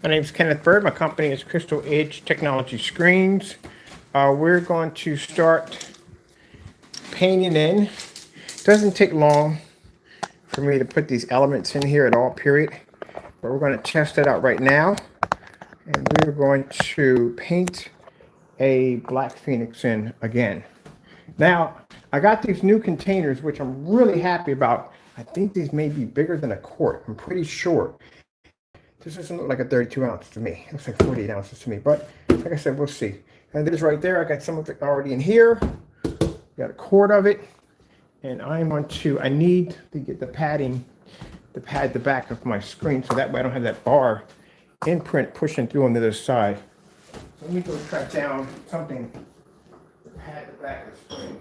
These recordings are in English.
My name is Kenneth Bird. My company is Crystal Edge Technology Screens. We're going to start painting in. It doesn't take long for me to put these elements in here at all, period. But we're going to test it out right now. And we're going to paint a Black Phoenix in again. Now, I got these new containers, which I'm really happy about. I think these may be bigger than a quart. I'm pretty sure. This doesn't look like a 32 ounce to me. It looks like 48 ounces to me. But like I said, we'll see. And this right there, I got some of it already in here. Got a quart of it. And I need to get the padding to pad the back of my screen so that way I don't have that bar imprint pushing through on the other side. So let me go track down something to pad the back of the screen.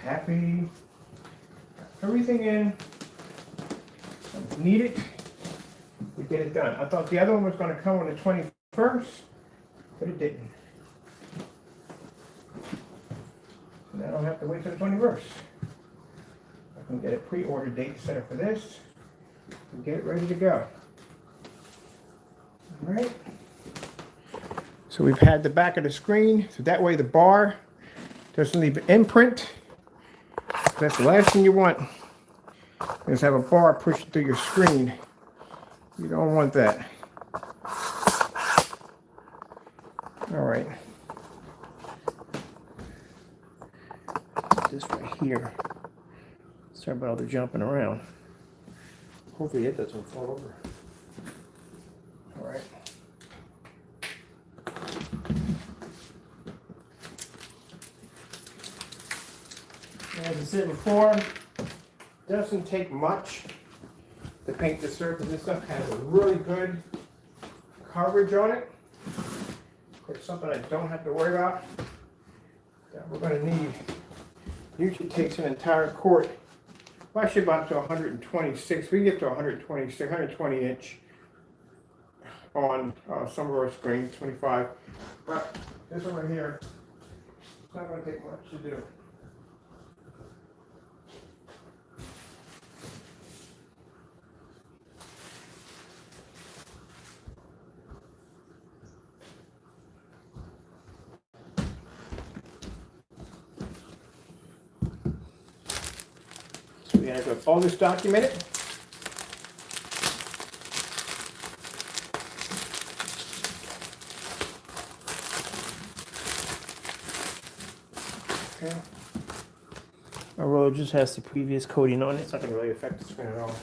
Happy. Everything in. Need it. We get it done. I thought the other one was going to come on the 21st, but it didn't. So now I don't have to wait till the 21st. I can get a pre-order date set up for this and get it ready to go. All right. So we've had the back of the screen, so that way the bar doesn't leave an imprint. That's the last thing you want, is have a bar pushing through your screen. You don't want that. All right. This right here. Sorry about all the jumping around. Hopefully it doesn't fall over. All right. As I said before, it doesn't take much to paint the surface. This stuff has a really good coverage on it. It's something I don't have to worry about that we're going to need. Usually takes an entire quart. Well, actually about to 126. We can get to 126, 120 inch on some of our screens, 25. But this one right here, it's not going to take much to do. So we have got all this documented. Okay. Our roller just has the previous coating on it. It's not going to really affect the screen at all.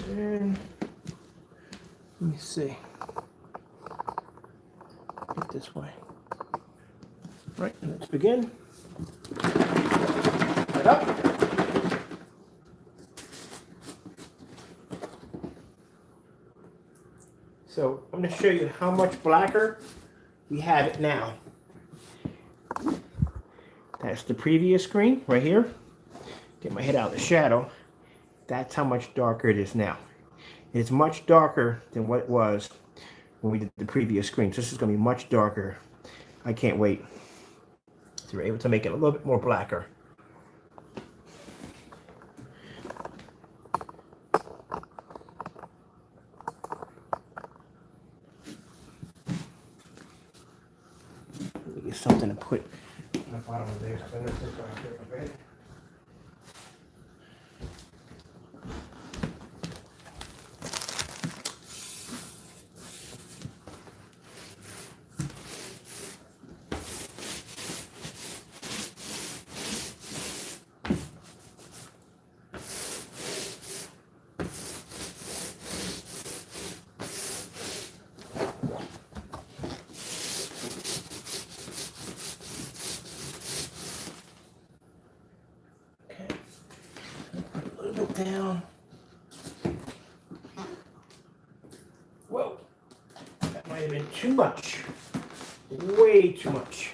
And let me see. Get this way. Right, let's begin. Right up. So I'm going to show you how much blacker we have it now. That's the previous screen right here. Get my head out of the shadow. That's how much darker it is now. It's much darker than what it was when we did the previous screen. So this is going to be much darker. I can't wait. So we're able to make it a little bit more blacker. Let me get something to put on the bottom of this. I'm going to put it here a bit. that down. Whoa, that might have been too much. Way too much.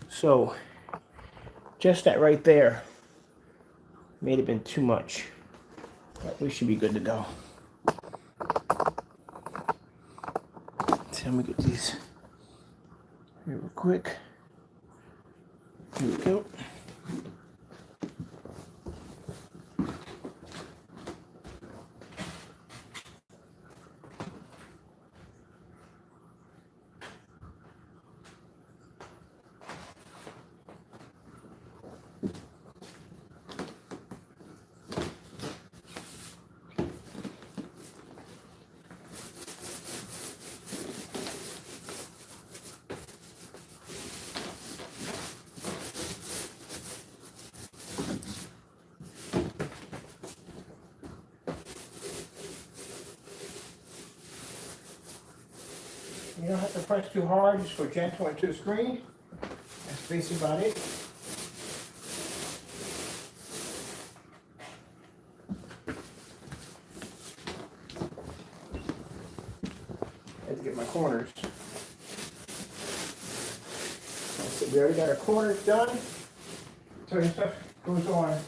So, just that right there may have been too much. But we should be good to go. So let me get these here real quick. Here we go. You don't have to press too hard, just go gentle into the screen. That's basically about it. I have to get my corners. So we already got our corners done. So this stuff goes on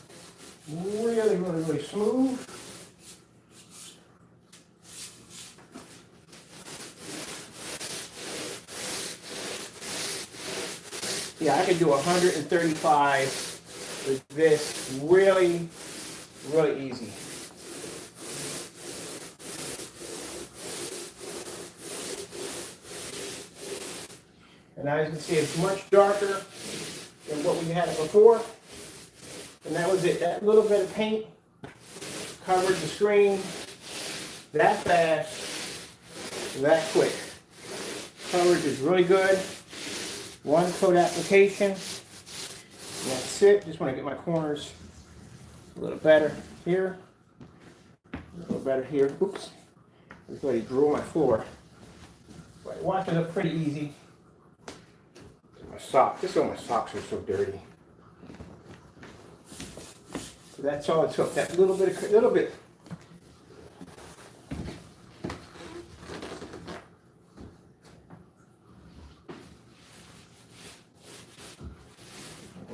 really, really, really smooth. Yeah, I could do 135 with this really, really easy. And now you can see it's much darker than what we had it before. And that was it. That little bit of paint covered the screen that fast, that quick. Coverage is really good. One coat application. That's it. Just want to get my corners a little better here. A little better here. Oops. I just already drew on my floor. But it washes up pretty easy. My sock. Just all my socks are so dirty. So that's all it took. That little bit.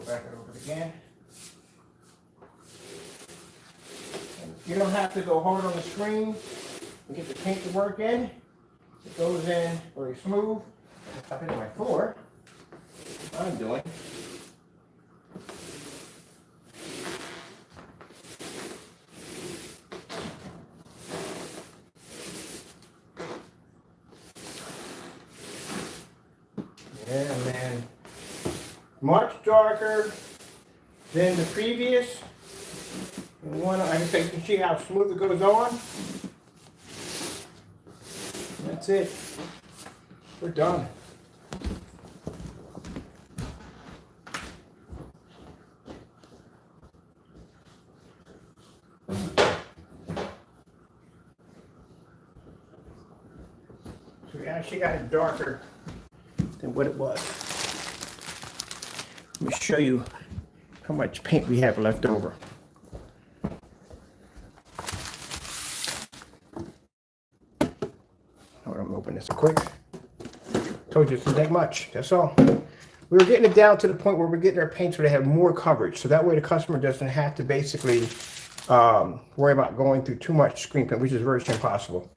Back it over again. And you don't have to go hard on the screen to get the paint to work in. It goes in very smooth. Up into my floor. That's what I'm doing. Yeah, man. Much darker than the previous. And one, I can say you can see how smooth it goes on. That's it. We're done. So we actually got it darker than what it was. Let me show you how much paint we have left over. Hold on, I'm gonna open this quick. Told you it's not that much, that's all. We were getting it down to the point where we're getting our paints where they have more coverage. So that way the customer doesn't have to basically worry about going through too much screen paint, which is virtually impossible.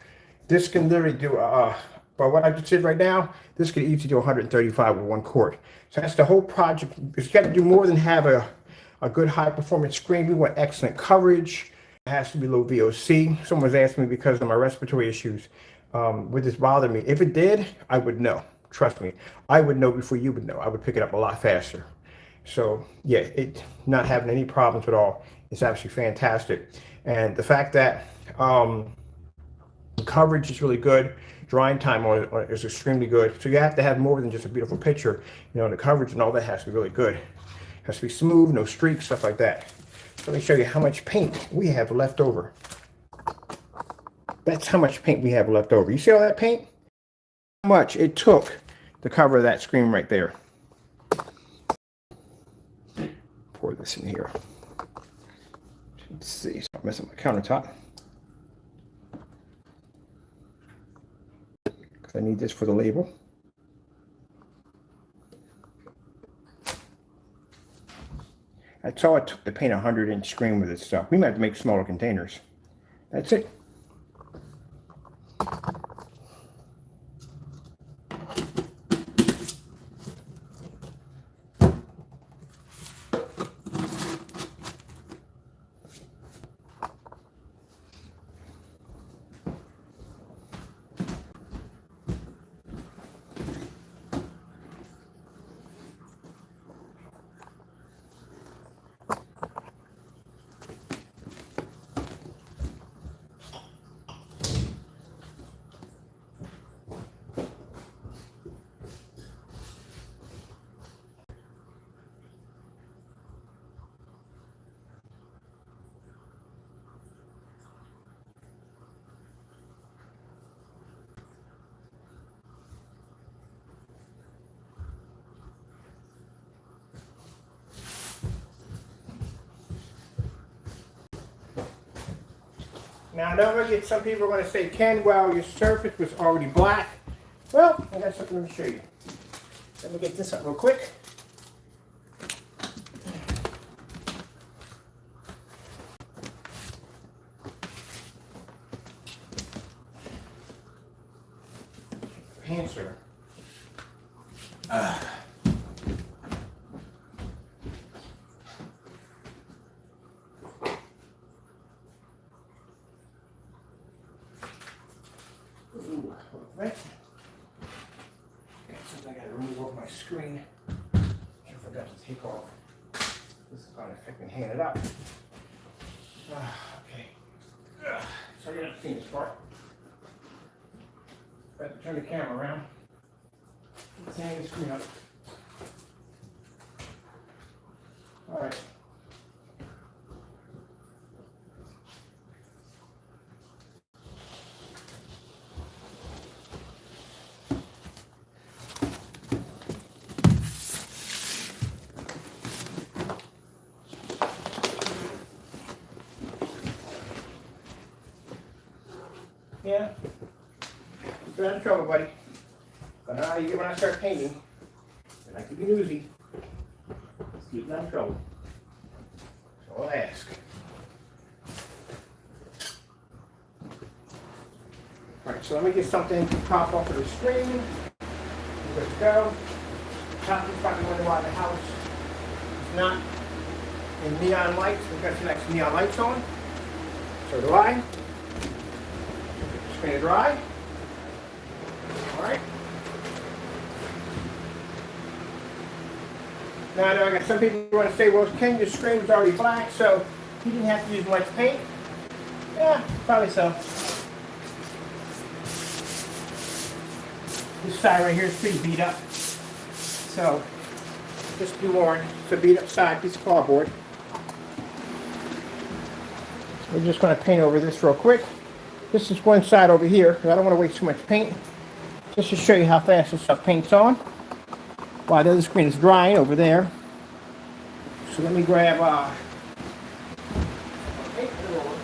This can literally do, but what I just did right now, this could easily do 135 with one quart. So that's the whole project. It's got to do more than have a good high performance screen. We want excellent coverage. It has to be low VOC. Someone's asked me because of my respiratory issues, would this bother me? If it did, I would know. Trust me, I would know before you would know. I would pick it up a lot faster. So yeah, it not having any problems at all. It's actually fantastic. And the fact that coverage is really good. Drying time on it is extremely good. So you have to have more than just a beautiful picture. You know, the coverage and all that has to be really good. It has to be smooth, no streaks, stuff like that. So let me show you how much paint we have left over. That's how much paint we have left over. You see all that paint? How much it took to cover that screen right there. Pour this in here. Let's see, so I mess up my countertop. Because I need this for the label. That's all it took to paint a 100-inch screen with this stuff. We might have to make smaller containers. That's it. Now, I know some people are going to say, Ken, well, your surface was already black. Well, I got something to show you. Let me get this up real quick. Answer. Right. Something I got to remove off my screen. I forgot to take off. This is going to affect me hand it up. Okay. So you're not seeing this part. I have to turn the camera around. Let's hang the screen up. All right. Yeah. Keep out of trouble, buddy. I know how you get when I start painting. I like to be newsy. Just keep out of trouble. That's all I ask. Alright, so let me get something to pop off of the screen. Good to go. Top is probably wondering why the house is not in neon lights. We've got some nice neon lights on. So do I. Screen to dry. Alright. Now I know I got some people who want to say, well, Ken, your screen was already black, so he didn't have to use much paint. Yeah, probably so. This side right here is pretty beat up. So, just be warned, it's a beat up side piece of cardboard. We're just going to paint over this real quick. This is one side over here, because I don't want to waste too much paint. Just to show you how fast this stuff paints on. While the other screen is drying over there. So let me grab paint roller.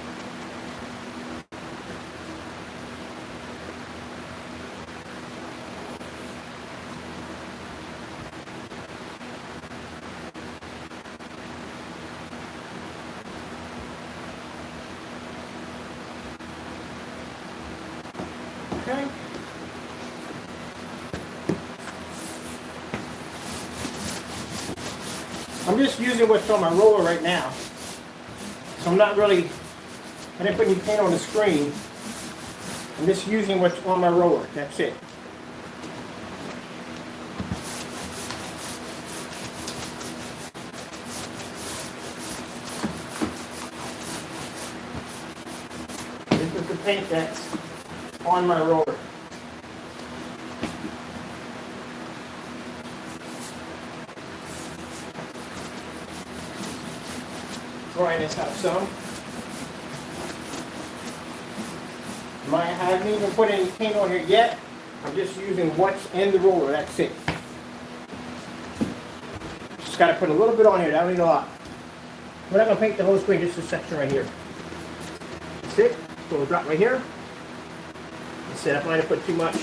Okay. I'm just using what's on my roller right now. So I'm not really, I didn't put any paint on the screen. I'm just using what's on my roller, that's it. This is the paint that's on my roller. Drying this out some. I haven't even put any paint on here yet. I'm just using what's in the roller, that's it. Just got to put a little bit on here, I don't need a lot. We're not going to paint the whole screen, just this section right here. That's it. So we'll drop right here. That's it. I might have put too much.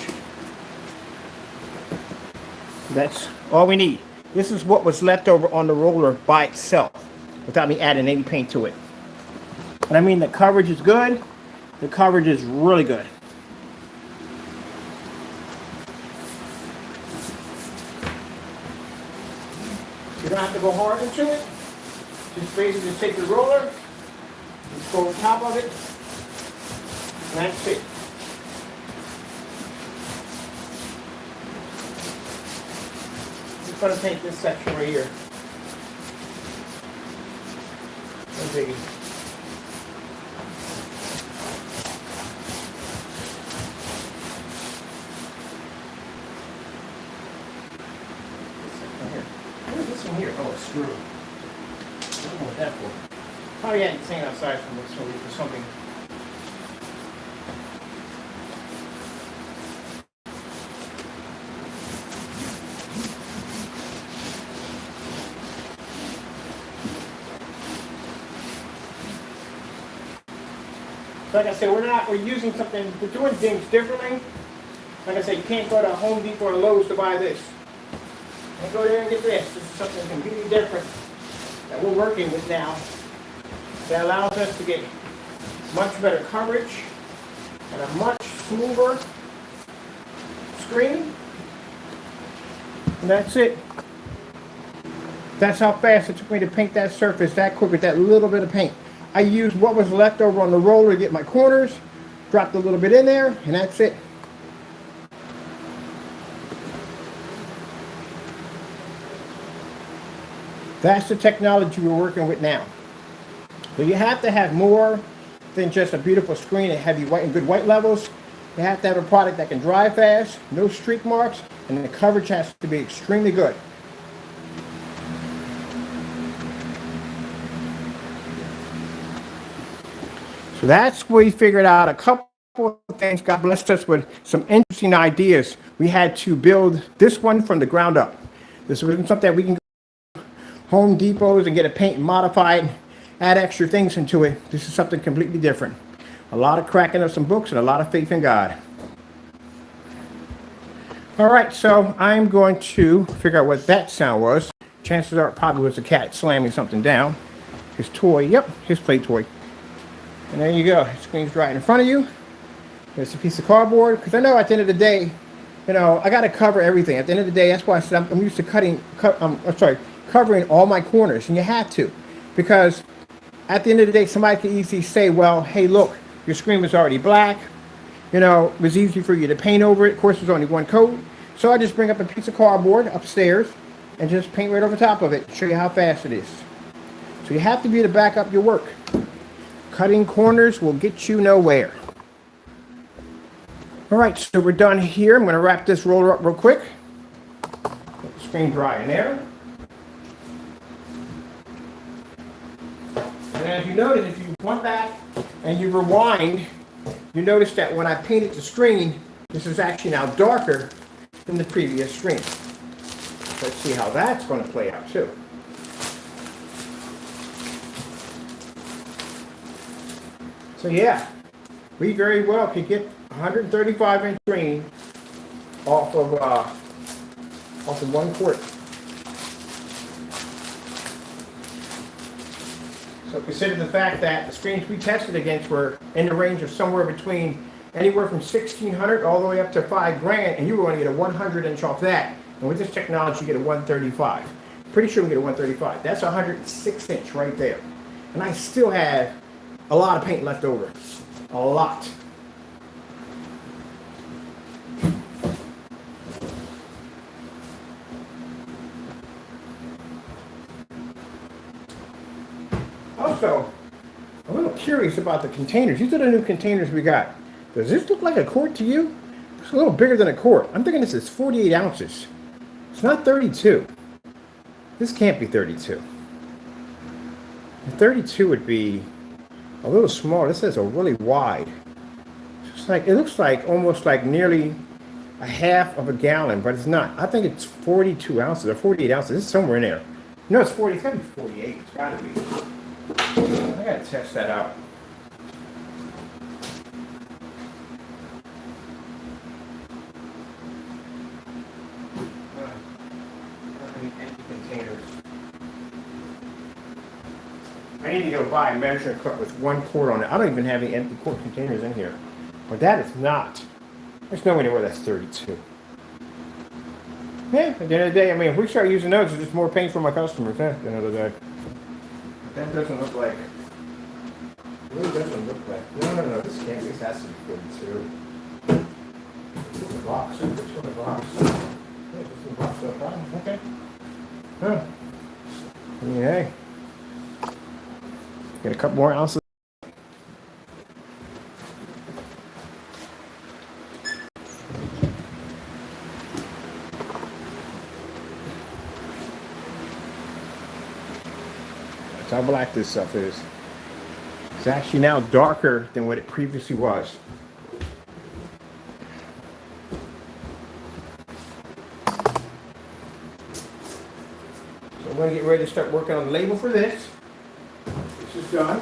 That's all we need. This is what was left over on the roller by itself without me adding any paint to it. And I mean, the coverage is good. The coverage is really good. You don't have to go hard into it. Just basically take the roller, just go on top of it, and that's it. I'm going to paint this section right here. No biggie. What is this one here? Oh, a screw. I don't know what that for. Probably had it hanging outside for something. Like I said, we're using something, we're doing things differently. Like I said, you can't go to Home Depot or Lowe's to buy this. And go there and get this. This is something completely different that we're working with now that allows us to get much better coverage and a much smoother screen. And that's it. That's how fast it took me to paint that surface that quick with that little bit of paint. I used what was left over on the roller to get my corners, dropped a little bit in there, and that's it. That's the technology we're working with now. So you have to have more than just a beautiful screen and heavy white and good white levels. You have to have a product that can dry fast, no streak marks, and the coverage has to be extremely good. So that's where we figured out a couple of things. God blessed us with some interesting ideas. We had to build this one from the ground up. This wasn't something that we can go to Home Depots and get a paint and modify it, add extra things into it. This is something completely different. A lot of cracking of some books and a lot of faith in God. All right, so I'm going to figure out what that sound was. Chances are it probably was a cat slamming something down. His toy, yep, his play toy. And there you go. The screen's right in front of you. There's a piece of cardboard. Because I know at the end of the day, you know, I got to cover everything. At the end of the day, that's why I said I'm used to covering all my corners. And you have to. Because at the end of the day, somebody can easily say, well, hey, look, your screen was already black. You know, it was easy for you to paint over it. Of course, there's only one coat. So I just bring up a piece of cardboard upstairs and just paint right over top of it. Show you how fast it is. So you have to be able to back up your work. Cutting corners will get you nowhere. All right, so we're done here. I'm going to wrap this roller up real quick. Let the screen dry in there. And as you notice, if you went back and you rewind, you notice that when I painted the screen, this is actually now darker than the previous screen. Let's see how that's going to play out too. So yeah, we very well could get 135-inch screen off of one quart. So consider the fact that the screens we tested against were in the range of somewhere between anywhere from $1,600 all the way up to $5,000, and you were going to get a 100-inch off that. And with this technology, you get a 135. Pretty sure we get a 135. That's a 106-inch right there. And I still have a lot of paint left over. A lot. Also, I'm a little curious about the containers. These are the new containers we got. Does this look like a quart to you? It's a little bigger than a quart. I'm thinking this is 48 ounces. It's not 32. This can't be 32. The 32 would be a little smaller. This is a really wide. It looks like almost like nearly a half of a gallon, but it's not. I think it's 42 ounces or 48 ounces. It's somewhere in there. No, it's 40. It's got to be 48. It's got to be. I gotta test that out. Empty containers. I need to go buy a measuring cup with one quart on it. I don't even have any empty quart containers in here. But that is not. There's no way to where that's 32. Yeah, at the end of the day, I mean, if we start using those, it's just more pain for my customers, at the end of the day. But that doesn't look like. It really doesn't look like. No, this can't be. This has to be 42. It's in the box. It's in the box. Yeah, it's in the box, no problem. Okay. Huh. Yeah. Get a couple more ounces. That's how black this stuff is. It's actually now darker than what it previously was. So I'm going to get ready to start working on the label for this. This is done.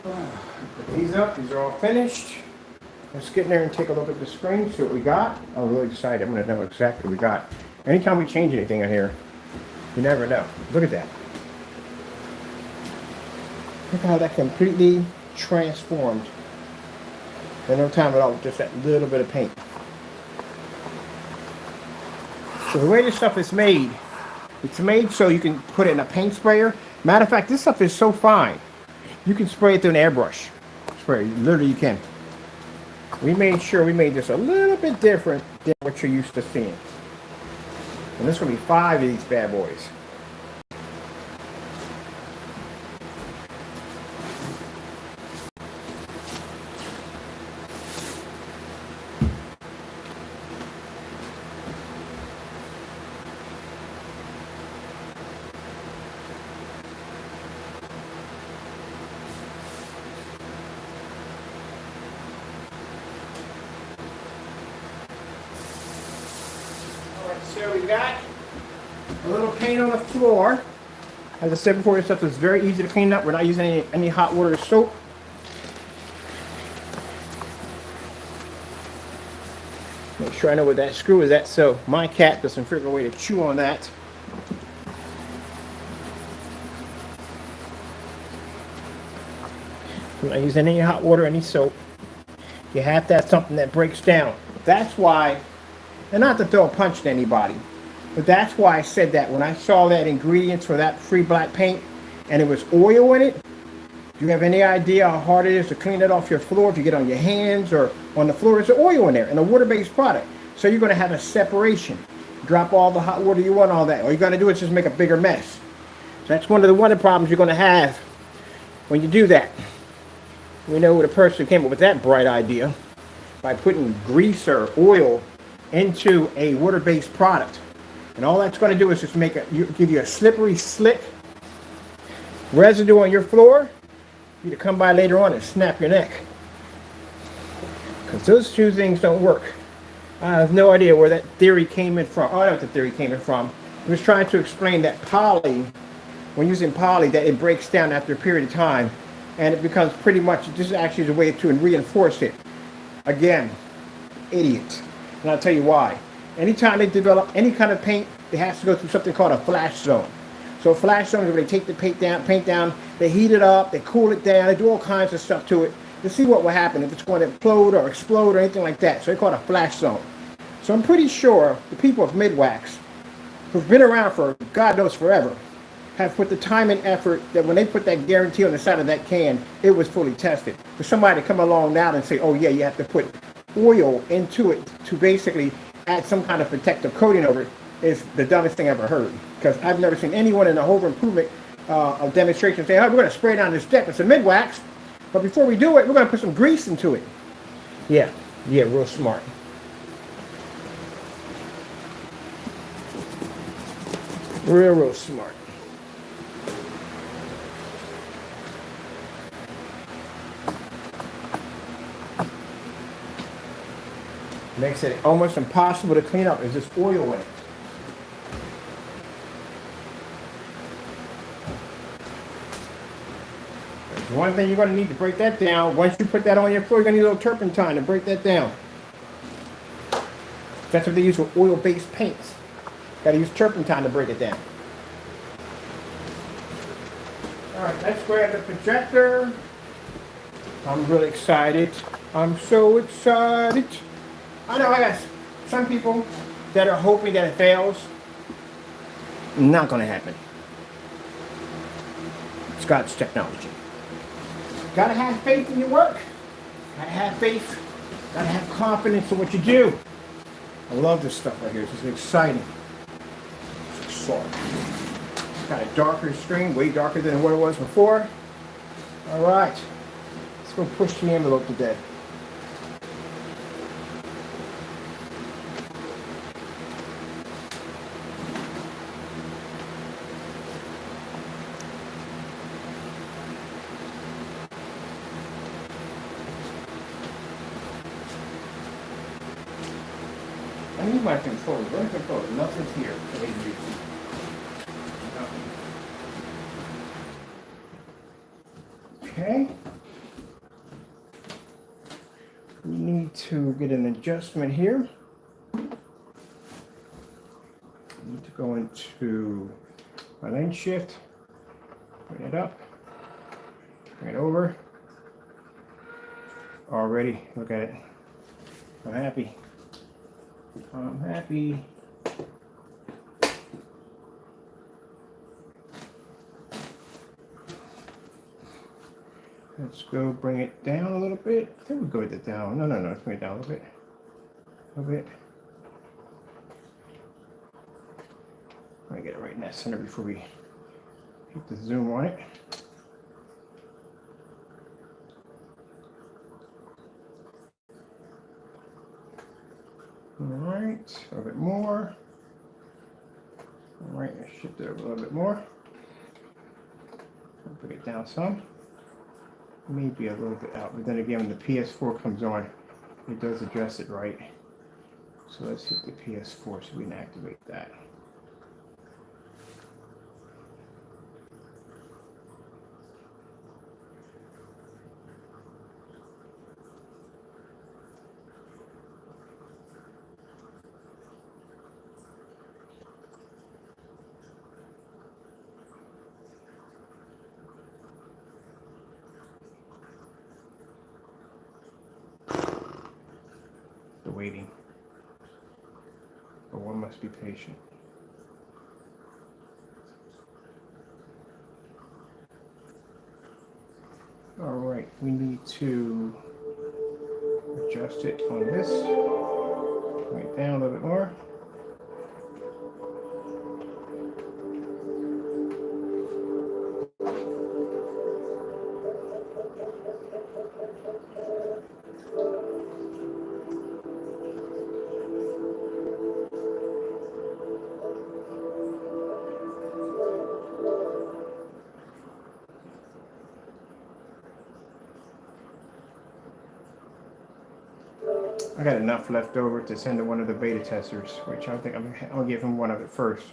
Put these up. These are all finished. Let's get in there and take a look at the screen, see what we got. I'm really excited. I'm going to know exactly what we got. Anytime we change anything in here, you never know. Look at that. Look how that completely transformed. In no time at all, with just that little bit of paint. So the way this stuff is made, it's made so you can put it in a paint sprayer. Matter of fact, this stuff is so fine. You can spray it through an airbrush. Spray, literally you can. We made sure we made this a little bit different than what you're used to seeing. And there's going to be 5 of these bad boys. So we got a little paint on the floor. As I said before, this stuff is very easy to clean up. We're not using any hot water or soap. Make sure I know where that screw is at so my cat doesn't figure a way to chew on that. I'm not using any hot water, any soap. You have to have something that breaks down. That's why. And not to throw a punch to anybody, but that's why I said that when I saw that ingredients for that free black paint and it was oil in it. Do you have any idea how hard it is to clean it off your floor? If you get on your hands or on the floor, there's oil in there and a water-based product. So you're going to have a separation. Drop all the hot water you want, all that. All you got to do is just make a bigger mess. So that's one of the problems you're going to have when you do that. We know the person who came up with that bright idea by putting grease or oil into a water-based product, and all that's going to do is just give you a slippery, slick residue on your floor. You to come by later on and snap your neck, because those two things don't work. I have no idea where that theory came in from. Oh, I know what the theory came in from. I was trying to explain that poly, when using poly, that it breaks down after a period of time, and it becomes pretty much. This actually is a way to reinforce it. Again, idiot. And I'll tell you why. Anytime they develop any kind of paint, it has to go through something called a flash zone. So a flash zone is where they take the paint down, they heat it up, they cool it down, they do all kinds of stuff to it to see what will happen, if it's going to implode or explode or anything like that. So they call it a flash zone. So I'm pretty sure the people of Midwax, who've been around for God knows forever, have put the time and effort that when they put that guarantee on the side of that can, it was fully tested. For somebody to come along now and say, oh yeah, you have to put oil into it to basically add some kind of protective coating over it is the dumbest thing I've ever heard. Because I've never seen anyone in a home improvement of demonstration say, oh, we're going to spray down this deck with some Midwax, but before we do it, we're going to put some grease into it. Yeah, real smart. Real smart. Makes it almost impossible to clean up. There's just oil in it. one thing you're going to need to break that down, once you put that on your floor, you're going to need a little turpentine to break that down. That's what they use with oil-based paints. Got to use turpentine to break it down. All right, let's grab the projector. I'm really excited. I'm so excited. I know I got some people that are hoping that it fails. Not going to happen. It's God's technology. Gotta have faith in your work. Gotta have faith. Gotta have confidence in what you do. I love this stuff right here. This is exciting. It's solid. Got a darker screen, way darker than what it was before. All right. Let's go push the envelope today. I need my controller. Where's the controller? Nothing's here. Okay. We need to get an adjustment here. We need to go into my lane shift. Bring it up. Bring it over. Already, look at it. I'm happy. I'm happy. Let's go bring it down a little bit. I think we'll go with it down. No, let's bring it down a little bit. A little bit. I'm gonna get it right in that center before we hit the zoom on it. All right, a little bit more. All right, let's shift it over a little bit more. I'll bring it down some. Maybe a little bit out, but then again, when the PS4 comes on, it does adjust it right. So let's hit the PS4 so we can activate that. The waiting. But one must be patient. All right, we need to adjust it on this. Bring it down a little bit more. I got enough left over to send to one of the beta testers, which I think I'll give him one of it first.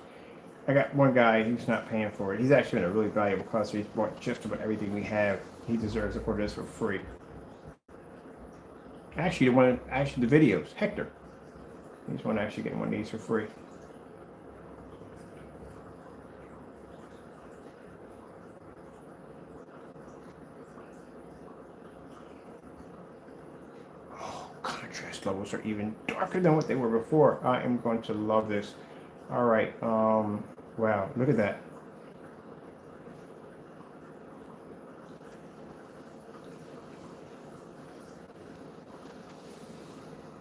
I got one guy who's not paying for it. He's actually been a really valuable customer. He's bought just about everything we have. He deserves to order this for free. Actually, the videos, Hector. He's one actually getting one of these for free. Contrast levels are even darker than what they were before. I am going to love this. All right. Wow, look at that.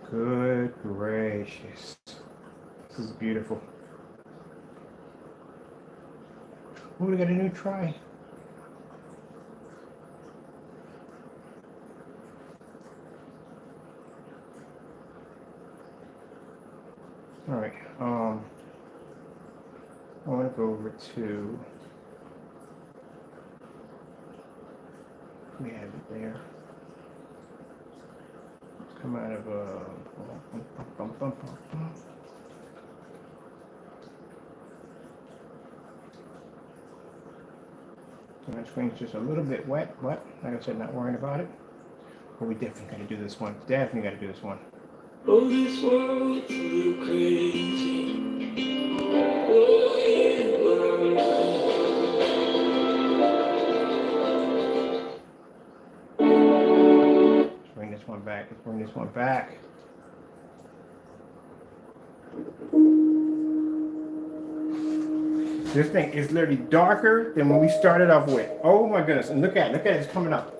Good gracious. This is beautiful. Oh, we got a new try. All right, I want to go over to, we have it there. Let's come out of So my screen's just a little bit wet, but like I said, not worrying about it. But we definitely got to do this one. Definitely got to do this one. Oh, this world's a little crazy. Oh, yeah. Let's bring this one back. Let's bring this one back. This thing is literally darker than when we started off with. Oh my goodness. And look at it. It's coming up.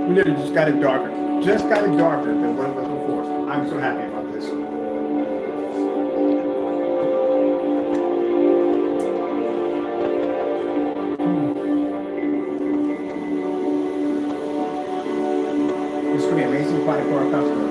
We literally just got it darker. Just got it darker than what it was before. I'm so happy about this. This could be an amazing product for our customers.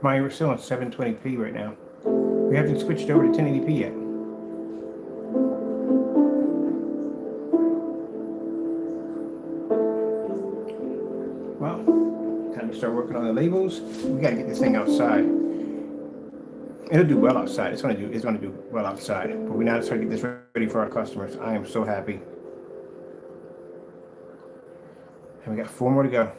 Mine, we're still on 720p right now. We haven't switched over to 1080p yet. Well, time to start working on the labels. We gotta get this thing outside. It'll do well outside. It's gonna do well outside. But we now start to get this ready for our customers. I am so happy. And we got 4 more to go.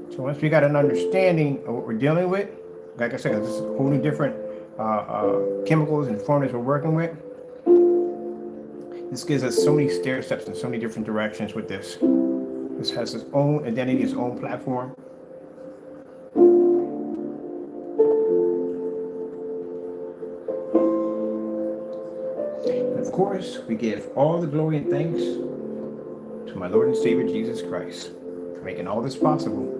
So once we got an understanding of what we're dealing with, like I said, this is a whole new different chemicals and formulas we're working with. This gives us so many stair steps in so many different directions with this. This has its own identity, its own platform. And of course, we give all the glory and thanks to my Lord and Savior Jesus Christ for making all this possible.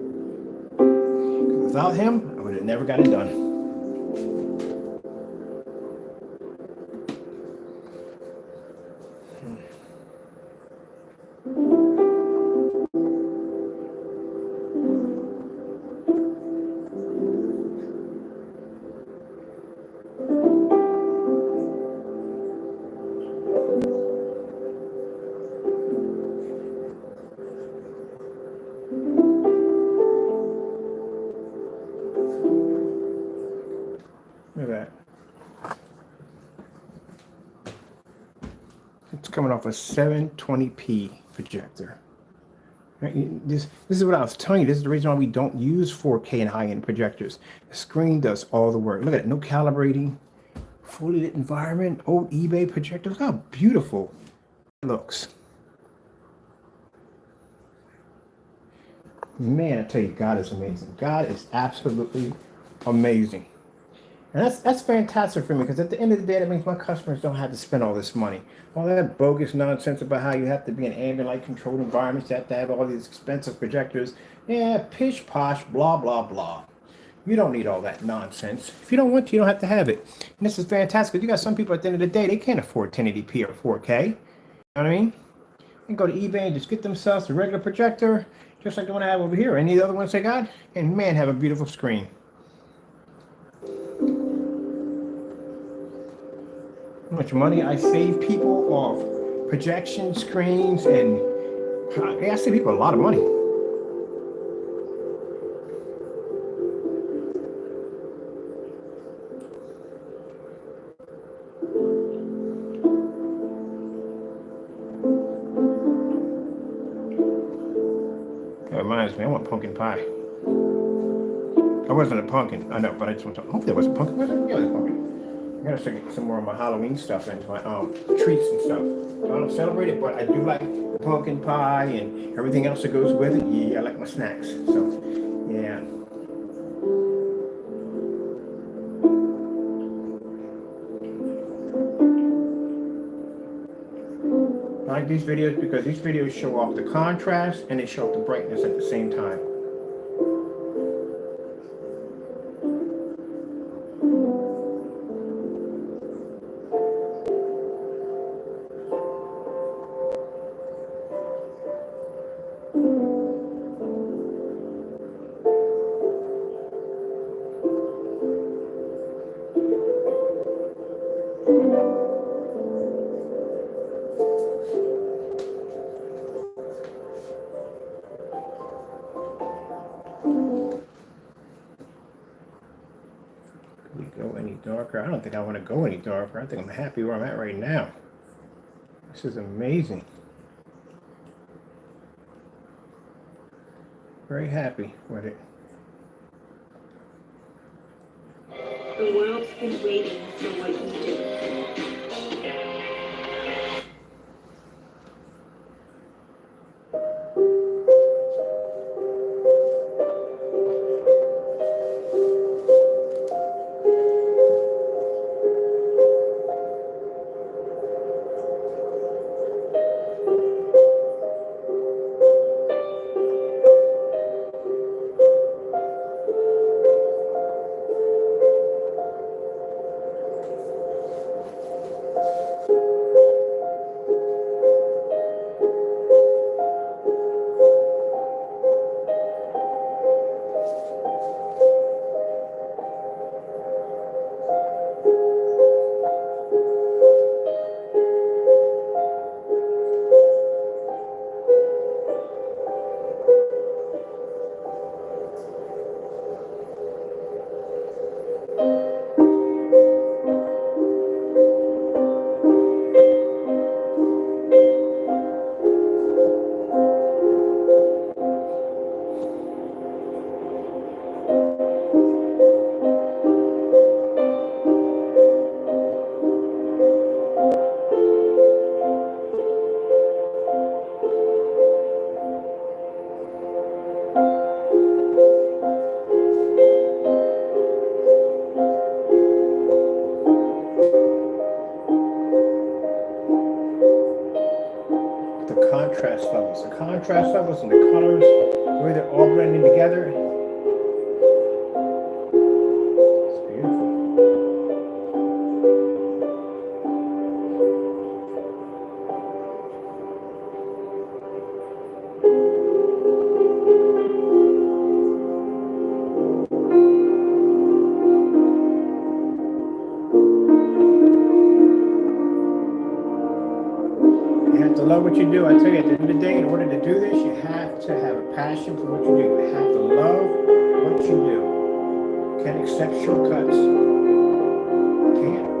Without him, I would have never got it done. Look at that. It's coming off a 720p projector. This is what I was telling you. This is the reason why we don't use 4K and high-end projectors. The screen does all the work. Look at it. No calibrating. Fully lit environment. Old eBay projector. Look how beautiful it looks. Man, I tell you, God is amazing. God is absolutely amazing. And that's fantastic for me, because at the end of the day, that means my customers don't have to spend all this money. All that bogus nonsense about how you have to be in ambient light controlled environments, you have to have all these expensive projectors. Yeah, pish posh, blah, blah, blah. You don't need all that nonsense. If you don't want to, you don't have to have it. And this is fantastic. You got some people at the end of the day, they can't afford 1080p or 4K. You know what I mean? They go to eBay and just get themselves a regular projector, just like the one I have over here. Any of the other ones they got, and man, have a beautiful screen. How much money I save people off projection screens, and I save people a lot of money. That reminds me, I want pumpkin pie. I wasn't a pumpkin, I know, but I just want to. Hopefully, there was a pumpkin. Was it? Yeah, there was a pumpkin. I gotta get some more of my Halloween stuff into my treats and stuff. I don't celebrate it, but I do like pumpkin pie and everything else that goes with it. Yeah, I like my snacks. So, yeah. I like these videos because these videos show off the contrast and they show off the brightness at the same time. We go any darker? I don't think I want to go any darker. I think I'm happy where I'm at right now. This is amazing. Very happy with it. The world's been waiting for what you do. The contrast levels and the colors, the way they're all blending together. It's beautiful. You have to love what you do. I tell you, at the end of the day, in order to do this, you have to have a passion for what you do. You have to love what you do. You can't accept shortcuts. can.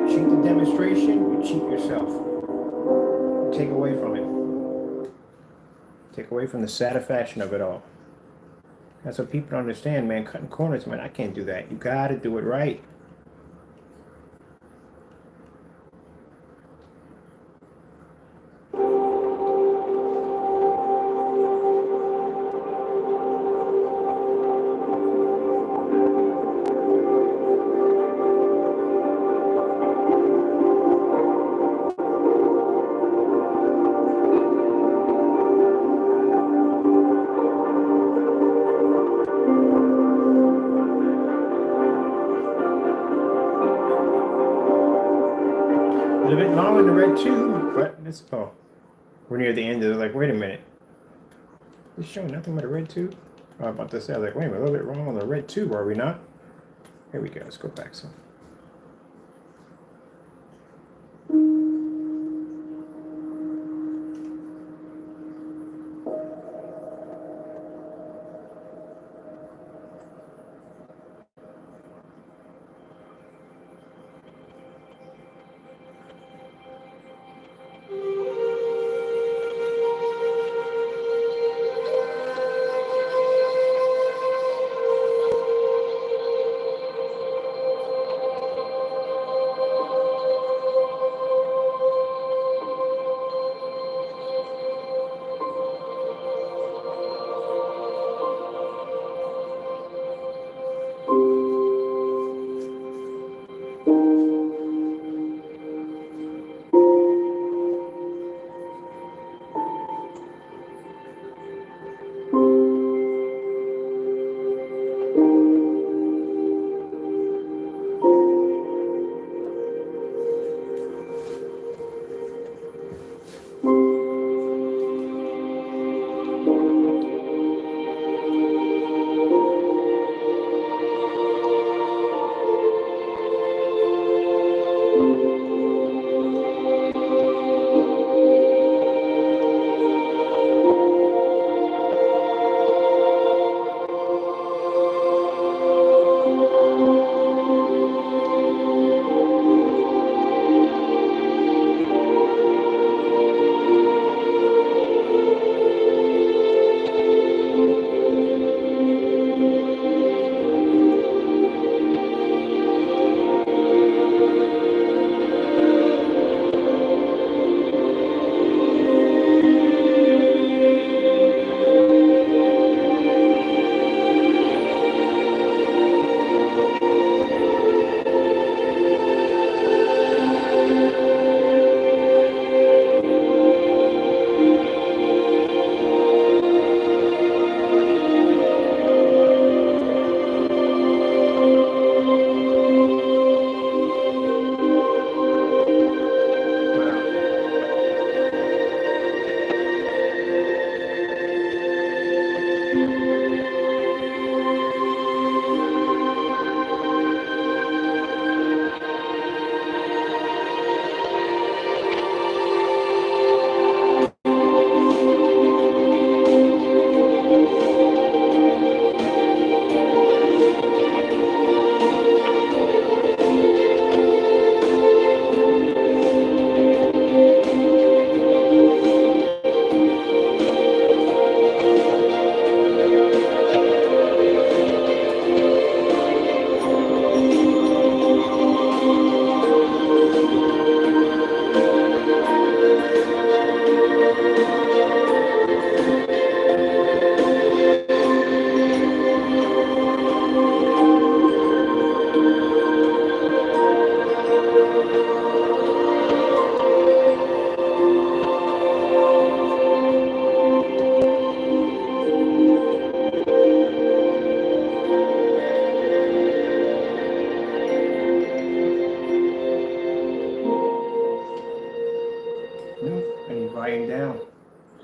Cheat the demonstration, you cheat yourself. You take away from it. Take away from the satisfaction of it all. That's what people don't understand, man. Cutting corners, man, I can't do that. You gotta do it right. A little bit long in the red too, but it's, oh, we're near the end of it. Like, wait a minute. It's showing nothing but a red tube. I was about to say, I was like, wait a minute, a little bit wrong on the red tube, are we not? Here we go, let's go back some.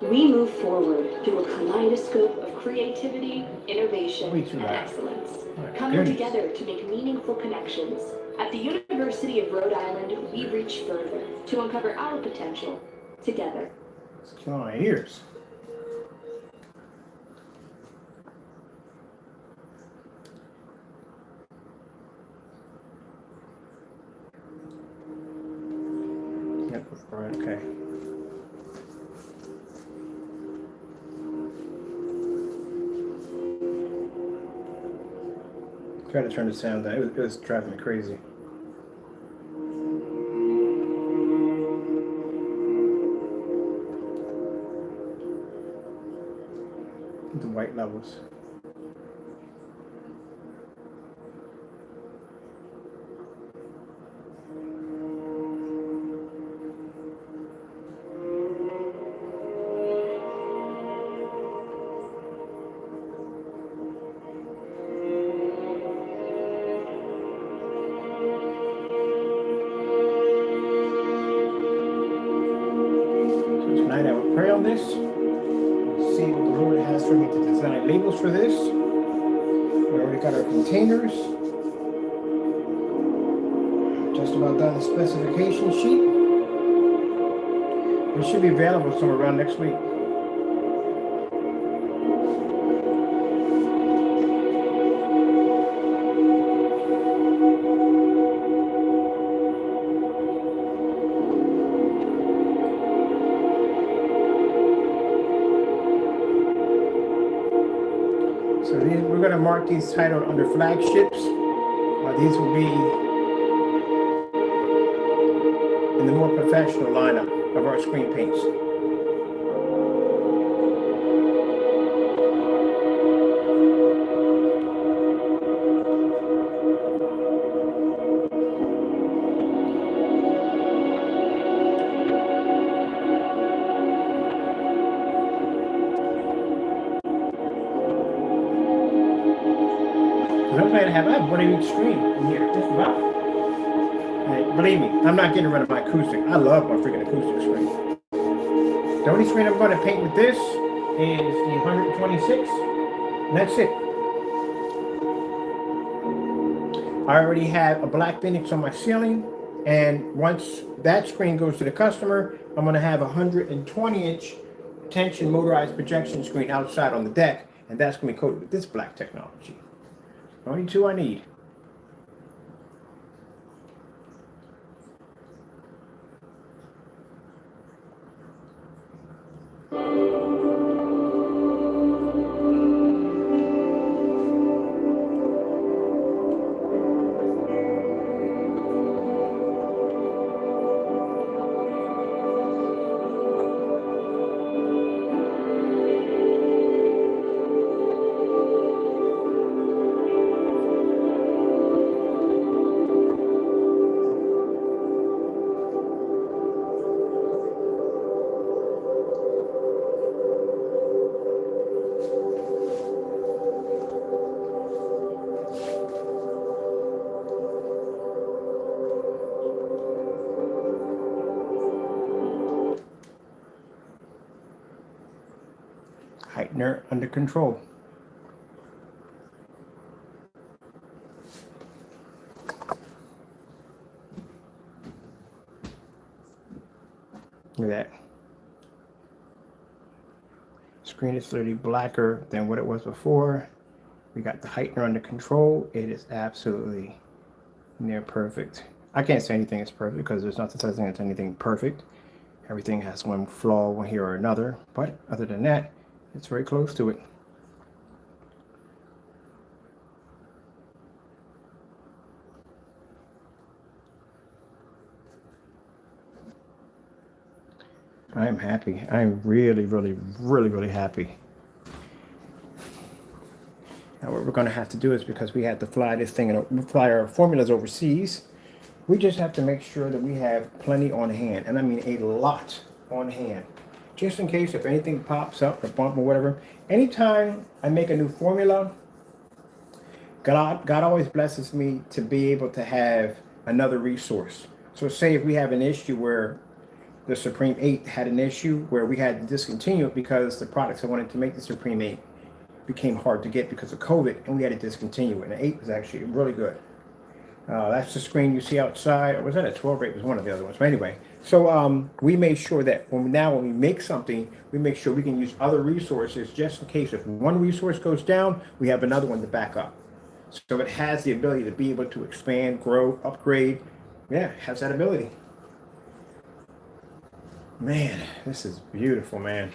We move forward through a kaleidoscope of creativity, innovation, and excellence, coming together to make meaningful connections. At the University of Rhode Island, we reach further to uncover our potential together. It's killing my ears. Try to turn the sound down. It was driving me crazy. The white levels. Tonight I will pray on this, see what the Lord has for me to design labels for this. We already got our containers. Just about done the specification sheet. It should be available somewhere around next week. So we're going to mark these titled under flagships. These will be in the more professional lineup of our screen paints. I'm planning to have, I have one in each screen in here, just about. And believe me, I'm not getting rid of my acoustic. I love my freaking acoustic screen. The only screen I'm going to paint with this is the 126, and that's it. I already have a black Phoenix on my ceiling, and once that screen goes to the customer, I'm going to have a 120-inch tension motorized projection screen outside on the deck, and that's going to be coated with this black technology. Only two I need. Heightener under control. Look at that. Screen is literally blacker than what it was before. We got the heightener under control. It is absolutely near perfect. I can't say anything is perfect because there's not such a thing as anything perfect. Everything has one flaw, one here or another. But other than that, it's very close to it. I'm happy. I'm really, really, really, really happy. Now what we're going to have to do is, because we have to fly this thing and fly our formulas overseas, we just have to make sure that we have plenty on hand. And I mean a lot on hand. Just in case if anything pops up or bump or whatever. Anytime I make a new formula, God always blesses me to be able to have another resource. So say if we have an issue where the Supreme 8 had an issue where we had to discontinue it because the products I wanted to make the Supreme 8 became hard to get because of COVID, and we had to discontinue it. And the 8 was actually really good. That's the screen you see outside. Or was that a 12 or 8? Was one of the other ones. But anyway, so we made sure that when we make something, we make sure we can use other resources just in case if one resource goes down, we have another one to back up. So it has the ability to be able to expand, grow, upgrade. Yeah, it has that ability. Man, this is beautiful, man.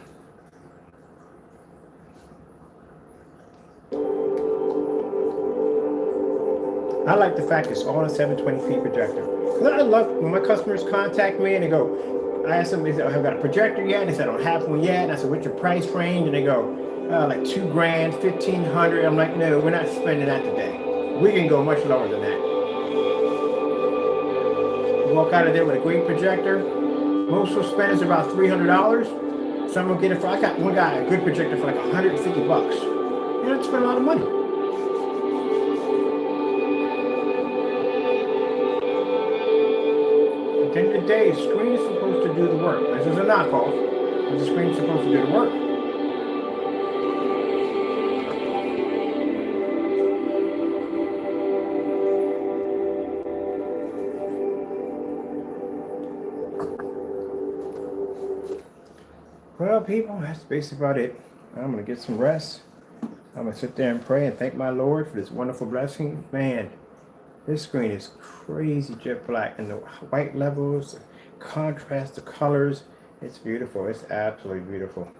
I like the fact it's all a 720p projector. 'Cause I love when my customers contact me and they go, I asked them, they said, have got a projector yet? And they said, I don't have one yet. And I said, what's your price range? And they go, like $2 grand, 1,500. I'm like, no, we're not spending that today. We can go much lower than that. Walk out of there with a great projector. Most will spend is about $300. Some will get it for, I got one guy, a good projector for like 150 bucks. You don't spend a lot of money. At the end of the day, the screen is supposed to do the work. This is a knockoff, but the screen is supposed to do the work. Well, people, that's basically about it. I'm going to get some rest. I'm going to sit there and pray and thank my Lord for this wonderful blessing. Man, this screen is crazy jet black. And the white levels, the contrast, the colors. It's beautiful. It's absolutely beautiful.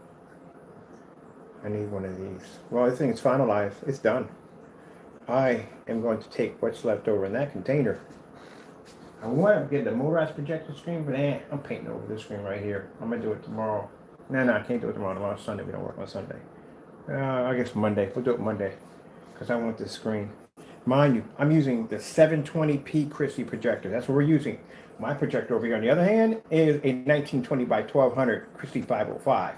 I need one of these. Well, this thing is finalized. It's done. I am going to take what's left over in that container. I want to get the motorized projector screen, but I'm painting over this screen right here. I'm going to do it tomorrow. No, I can't do it tomorrow. Tomorrow's Sunday. We don't work on Sunday. I guess Monday. We'll do it Monday because I want this screen. Mind you, I'm using the 720p Christie projector. That's what we're using. My projector over here, on the other hand, is a 1920 by 1200 Christie 505.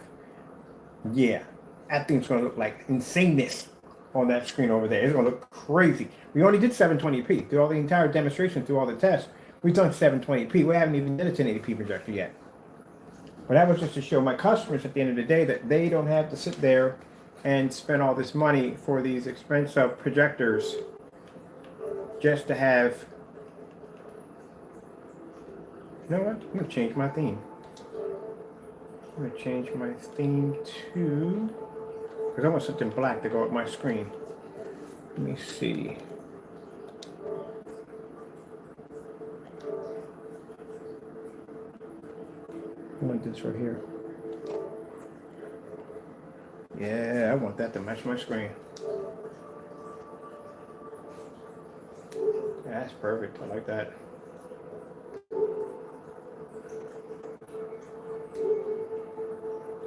Yeah, that thing's going to look like insaneness on that screen over there. It's going to look crazy. We only did 720p through all the entire demonstration, through all the tests. We've done 720p. We haven't even done a 1080p projector yet. But that was just to show my customers at the end of the day that they don't have to sit there and spend all this money for these expensive projectors just to have. You know what? I'm going to change my theme. I'm going to change my theme to, because I want something black to go up my screen. Let me see. I want this right here. Yeah, I want that to match my screen. That's perfect. I like that.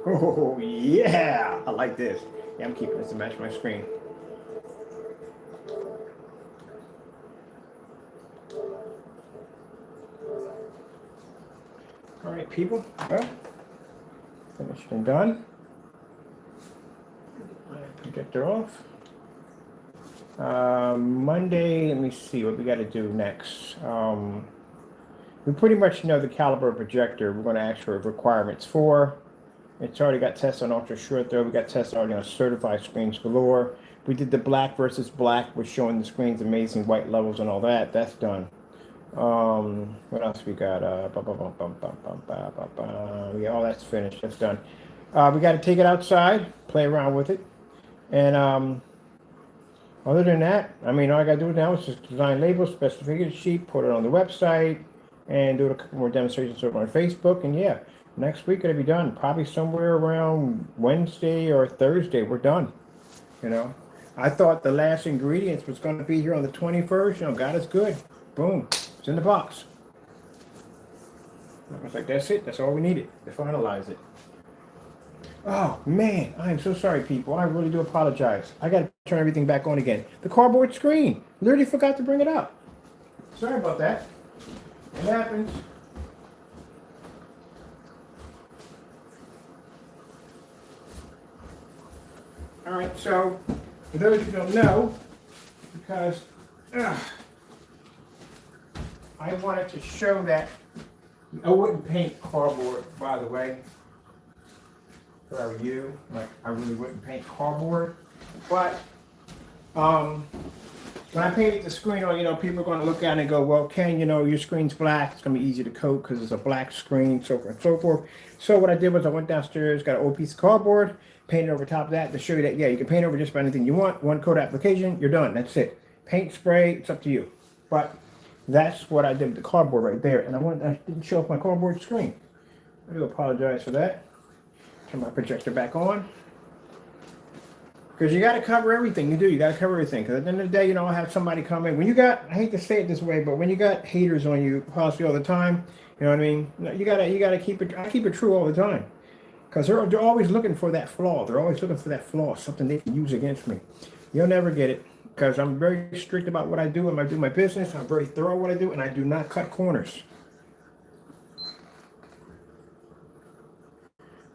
Oh, yeah. I like this. Yeah, I'm keeping this to match my screen. All right, people. Well, finished and done. Projector off. Monday, let me see what we got to do next. We pretty much know the caliber of projector we're going to ask for requirements for. It's already got tests on ultra short throw. We got tests already on certified screens galore. We did the black versus black, we're showing the screen's amazing white levels and all that. That's done. What else we got? Yeah, all that's finished. That's done. We got to take it outside, play around with it, and other than that, I mean, all I got to do now is just design labels, specification sheet, put it on the website, and do a couple more demonstrations over on Facebook. And yeah, next week it'll be done. Probably somewhere around Wednesday or Thursday, we're done. You know, I thought the last ingredients was going to be here on the 21st. You know, God is good. Boom. It's in the box. I was like, that's it. That's all we needed to finalize it. Oh, man. I am so sorry, people. I really do apologize. I got to turn everything back on again. The cardboard screen. Literally forgot to bring it up. Sorry about that. It happens. All right, so for those who don't know, because I wanted to show that I wouldn't paint cardboard, by the way. If I were you, like I really wouldn't paint cardboard. But when I painted the screen on, you know, people are going to look at it and go, well, Ken, you know, your screen's black. It's going to be easy to coat because it's a black screen, so forth and so forth. So what I did was I went downstairs, got an old piece of cardboard, painted over top of that to show you that, yeah, you can paint over just about anything you want. One coat application, you're done. That's it. Paint, spray, it's up to you. But that's what I did with the cardboard right there. And I didn't show off my cardboard screen. I do apologize for that. Turn my projector back on. Because you got to cover everything. You do. You got to cover everything. Because at the end of the day, you know, I'll have somebody come in. When you got, I hate to say it this way, but when you got haters on you possibly all the time, you know what I mean? You gotta keep it. I keep it true all the time. Because they're always looking for that flaw. They're always looking for that flaw, something they can use against me. You'll never get it. Because I'm very strict about what I do. When I do my business, I'm very thorough what I do, and I do not cut corners.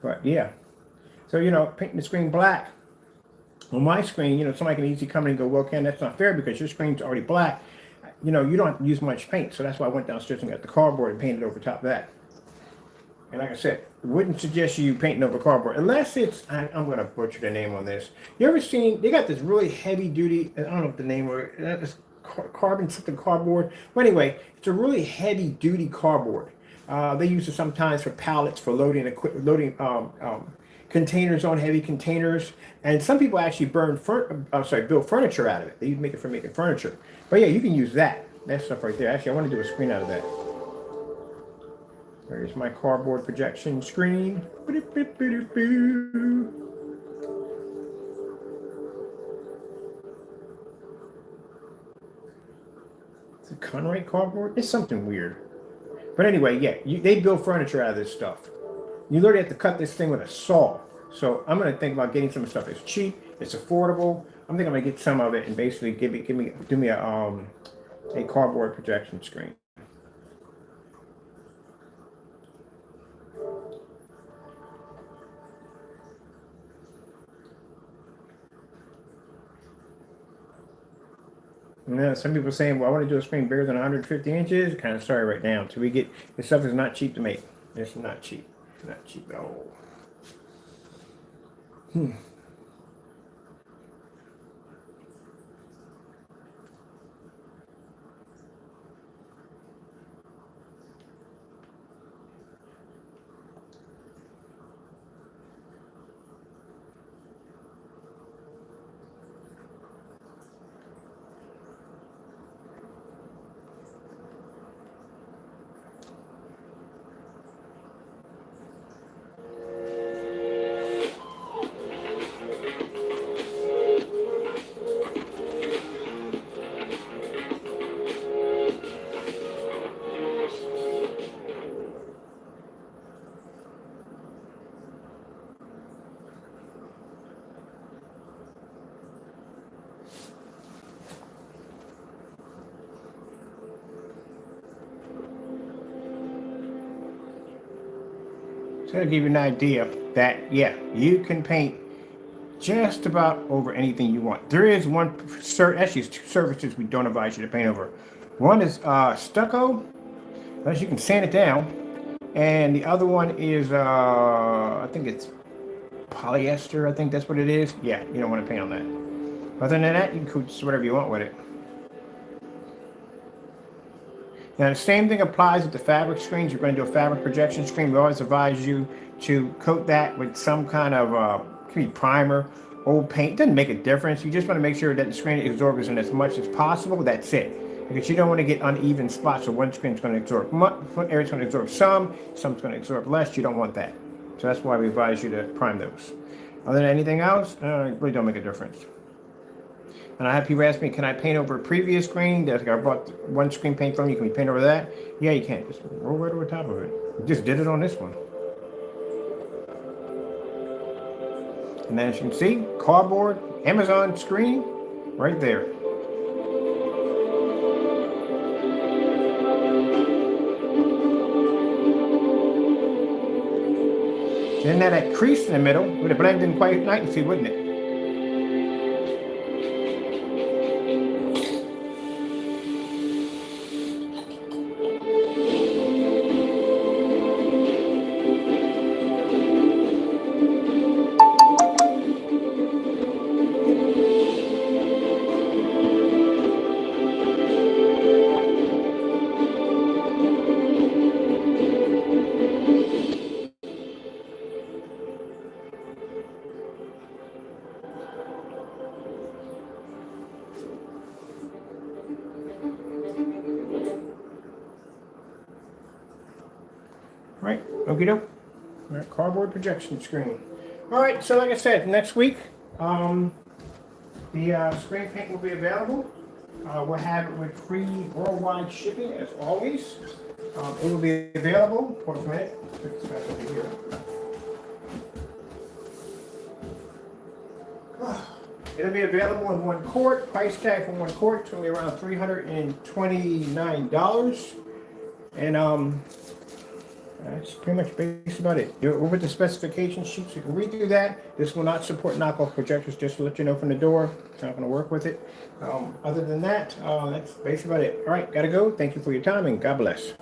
But yeah. So, you know, painting the screen black. On my screen, you know, somebody can easily come in and go, well, Ken, that's not fair because your screen's already black. You know, you don't use much paint. So that's why I went downstairs and got the cardboard and painted over top of that. And like I said, wouldn't suggest you painting over cardboard unless it's, I'm going to butcher the name on this. You ever seen, they got this really heavy duty, I don't know what the name of it, it's carbon something cardboard. But anyway, it's a really heavy duty cardboard. They use it sometimes for pallets, for loading containers on heavy containers, and some people actually build furniture out of it. They make it for making furniture. But yeah, you can use that stuff right there. Actually, I want to do a screen out of that. There's my cardboard projection screen. Is it Conway cardboard? It's something weird. But anyway, yeah, they build furniture out of this stuff. You literally have to cut this thing with a saw. So I'm going to think about getting some stuff that's cheap, it's affordable. I'm thinking I'm going to get some of it and basically do me a cardboard projection screen. Now, some people are saying, well, I want to do a screen bigger than 150 inches. Kind of sorry right now. Until we get, this stuff is not cheap to make. It's not cheap. It's not cheap at all. So to give you an idea that, yeah, you can paint just about over anything you want. There is actually it's two surfaces we don't advise you to paint over. One is stucco, unless you can sand it down. And the other one is, I think it's polyester, I think that's what it is. Yeah, you don't want to paint on that. Other than that, you can do just whatever you want with it. Now, the same thing applies with the fabric screens. You're going to do a fabric projection screen. We always advise you to coat that with some kind of could be primer, old paint. It doesn't make a difference. You just want to make sure that the screen absorbs in as much as possible. That's it. Because you don't want to get uneven spots. So one screen's going to absorb one area's going to absorb some's going to absorb less. You don't want that. So that's why we advise you to prime those. Other than anything else, it really don't make a difference. And I have people ask me, can I paint over a previous screen? I bought one screen paint from you. Can we paint over that? Yeah, you can. Just roll right over top of it. We just did it on this one. And then as you can see, cardboard, Amazon screen, right there. Then that crease in the middle would have blended in quite nicely, wouldn't it? Right, okie doke. All right, cardboard projection screen. All right, so like I said, next week, The spray paint will be available. We'll have it with free worldwide shipping as always. It will be available. Hold on a minute. Put this back over here. It'll be available in 1 quart. Price tag for 1 quart is only around $329. And that's pretty much basically about it. You're over the specification sheets. You can read through that. This will not support knockoff projectors, just to let you know from the door. It's not going to work with it. Other than that, that's basically about it. All right, gotta go. Thank you for your time and God bless.